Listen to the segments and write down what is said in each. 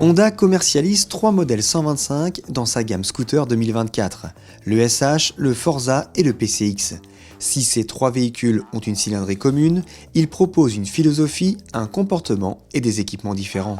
Honda commercialise 3 modèles 125 dans sa gamme scooter 2024, le SH, le Forza et le PCX. Si ces 3 véhicules ont une cylindrée commune, ils proposent une philosophie, un comportement et des équipements différents.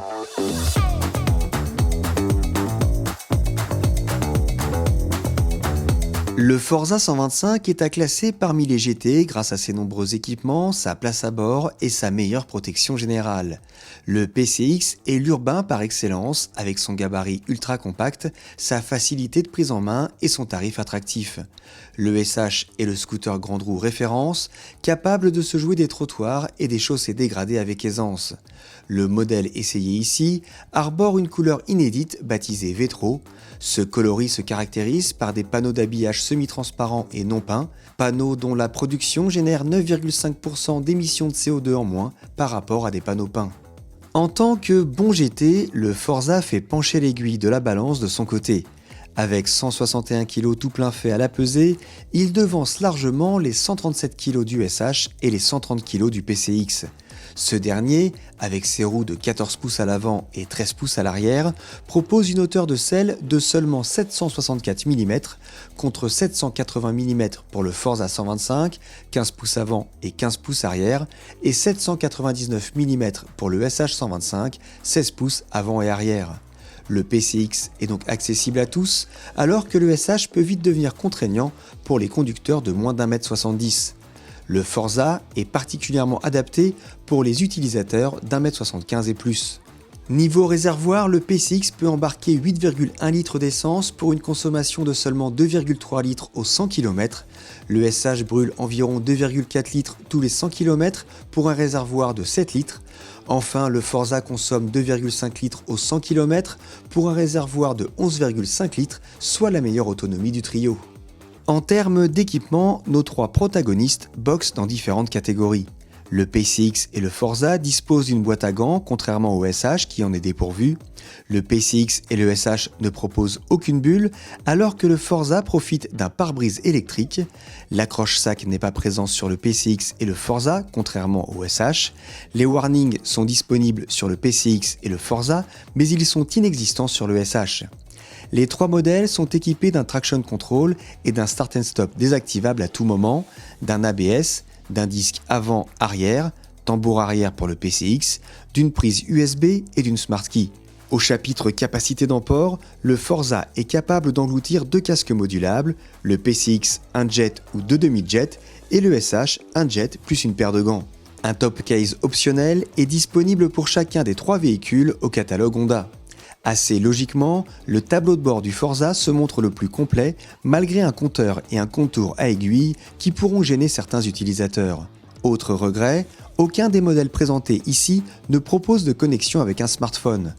Le Forza 125 est à classer parmi les GT grâce à ses nombreux équipements, sa place à bord et sa meilleure protection générale. Le PCX est l'urbain par excellence avec son gabarit ultra compact, sa facilité de prise en main et son tarif attractif. Le SH est le scooter grande roue référence, capable de se jouer des trottoirs et des chaussées dégradées avec aisance. Le modèle essayé ici arbore une couleur inédite baptisée Vétro. Ce coloris se caractérise par des panneaux d'habillage semi-transparents et non peints, panneaux dont la production génère 9,5% d'émissions de CO2 en moins par rapport à des panneaux peints. En tant que bon GT, le Forza fait pencher l'aiguille de la balance de son côté. Avec 161 kg tout plein fait à la pesée, il devance largement les 137 kg du SH et les 130 kg du PCX. Ce dernier, avec ses roues de 14 pouces à l'avant et 13 pouces à l'arrière, propose une hauteur de selle de seulement 764 mm contre 780 mm pour le Forza 125, 15 pouces avant et 15 pouces arrière, et 799 mm pour le SH 125, 16 pouces avant et arrière. Le PCX est donc accessible à tous, alors que le SH peut vite devenir contraignant pour les conducteurs de moins d'1,70 m. Le Forza est particulièrement adapté pour les utilisateurs d'1,75 m et plus. Niveau réservoir, le PCX peut embarquer 8,1 litres d'essence pour une consommation de seulement 2,3 litres au 100 km. Le SH brûle environ 2,4 litres tous les 100 km pour un réservoir de 7 litres. Enfin, le Forza consomme 2,5 litres au 100 km pour un réservoir de 11,5 litres, soit la meilleure autonomie du trio. En termes d'équipement, nos 3 protagonistes boxent dans différentes catégories. Le PCX et le Forza disposent d'une boîte à gants, contrairement au SH qui en est dépourvu. Le PCX et le SH ne proposent aucune bulle, alors que le Forza profite d'un pare-brise électrique. L'accroche-sac n'est pas présent sur le PCX et le Forza, contrairement au SH. Les warnings sont disponibles sur le PCX et le Forza, mais ils sont inexistants sur le SH. Les 3 modèles sont équipés d'un traction control et d'un start and stop désactivable à tout moment, d'un ABS, d'un disque avant-arrière, tambour arrière pour le PCX, d'une prise USB et d'une Smart Key. Au chapitre capacité d'emport, le Forza est capable d'engloutir 2 casques modulables, le PCX un jet ou 2 demi-jets et le SH un jet plus une paire de gants. Un top case optionnel est disponible pour chacun des 3 véhicules au catalogue Honda. Assez logiquement, le tableau de bord du Forza se montre le plus complet malgré un compteur et un contour à aiguille qui pourront gêner certains utilisateurs. Autre regret, aucun des modèles présentés ici ne propose de connexion avec un smartphone.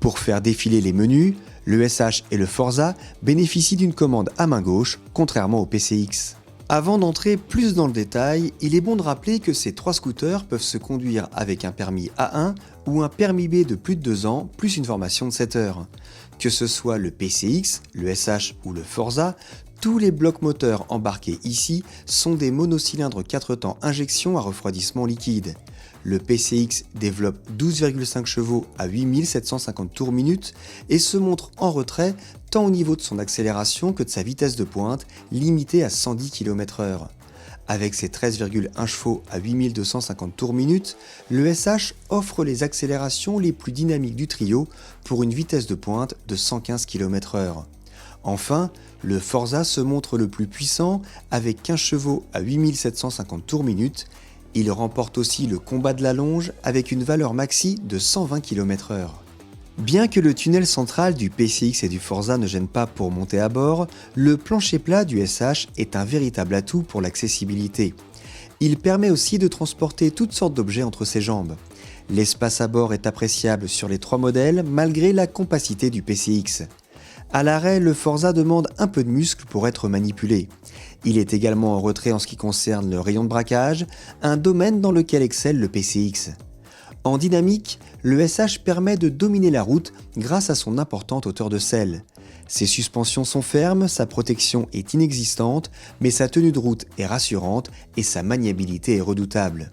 Pour faire défiler les menus, le SH et le Forza bénéficient d'une commande à main gauche, contrairement au PCX. Avant d'entrer plus dans le détail, il est bon de rappeler que ces 3 scooters peuvent se conduire avec un permis A1 ou un permis B de plus de 2 ans, plus une formation de 7 heures. Que ce soit le PCX, le SH ou le Forza, tous les blocs moteurs embarqués ici sont des monocylindres 4 temps injection à refroidissement liquide. Le PCX développe 12,5 chevaux à 8750 tours minute et se montre en retrait tant au niveau de son accélération que de sa vitesse de pointe, limitée à 110 km/h. Avec ses 13,1 chevaux à 8250 tours minute, le SH offre les accélérations les plus dynamiques du trio pour une vitesse de pointe de 115 km/h. Enfin, le Forza se montre le plus puissant avec 15 chevaux à 8750 tours minute. Il remporte aussi le combat de la longe avec une valeur maxi de 120 km/h. Bien que le tunnel central du PCX et du Forza ne gêne pas pour monter à bord, le plancher plat du SH est un véritable atout pour l'accessibilité. Il permet aussi de transporter toutes sortes d'objets entre ses jambes. L'espace à bord est appréciable sur les 3 modèles malgré la compacité du PCX. À l'arrêt, le Forza demande un peu de muscle pour être manipulé. Il est également en retrait en ce qui concerne le rayon de braquage, un domaine dans lequel excelle le PCX. En dynamique, le SH permet de dominer la route grâce à son importante hauteur de selle. Ses suspensions sont fermes, sa protection est inexistante, mais sa tenue de route est rassurante et sa maniabilité est redoutable.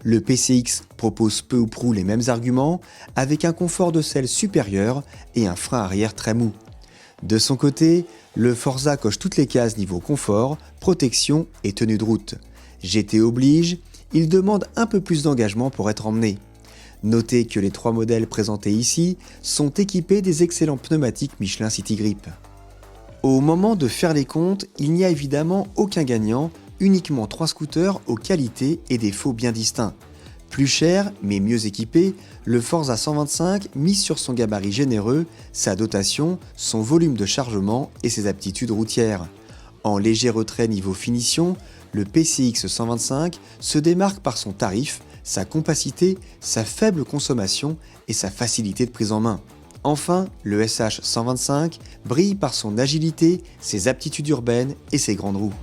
Le PCX propose peu ou prou les mêmes arguments, avec un confort de selle supérieur et un frein arrière très mou. De son côté, le Forza coche toutes les cases niveau confort, protection et tenue de route. GT oblige, il demande un peu plus d'engagement pour être emmené. Notez que les 3 modèles présentés ici sont équipés des excellents pneumatiques Michelin City Grip. Au moment de faire les comptes, il n'y a évidemment aucun gagnant, uniquement 3 scooters aux qualités et défauts bien distincts. Plus cher, mais mieux équipé, le Forza 125 mise sur son gabarit généreux, sa dotation, son volume de chargement et ses aptitudes routières. En léger retrait niveau finition, le PCX 125 se démarque par son tarif, sa compacité, sa faible consommation et sa facilité de prise en main. Enfin, le SH 125 brille par son agilité, ses aptitudes urbaines et ses grandes roues.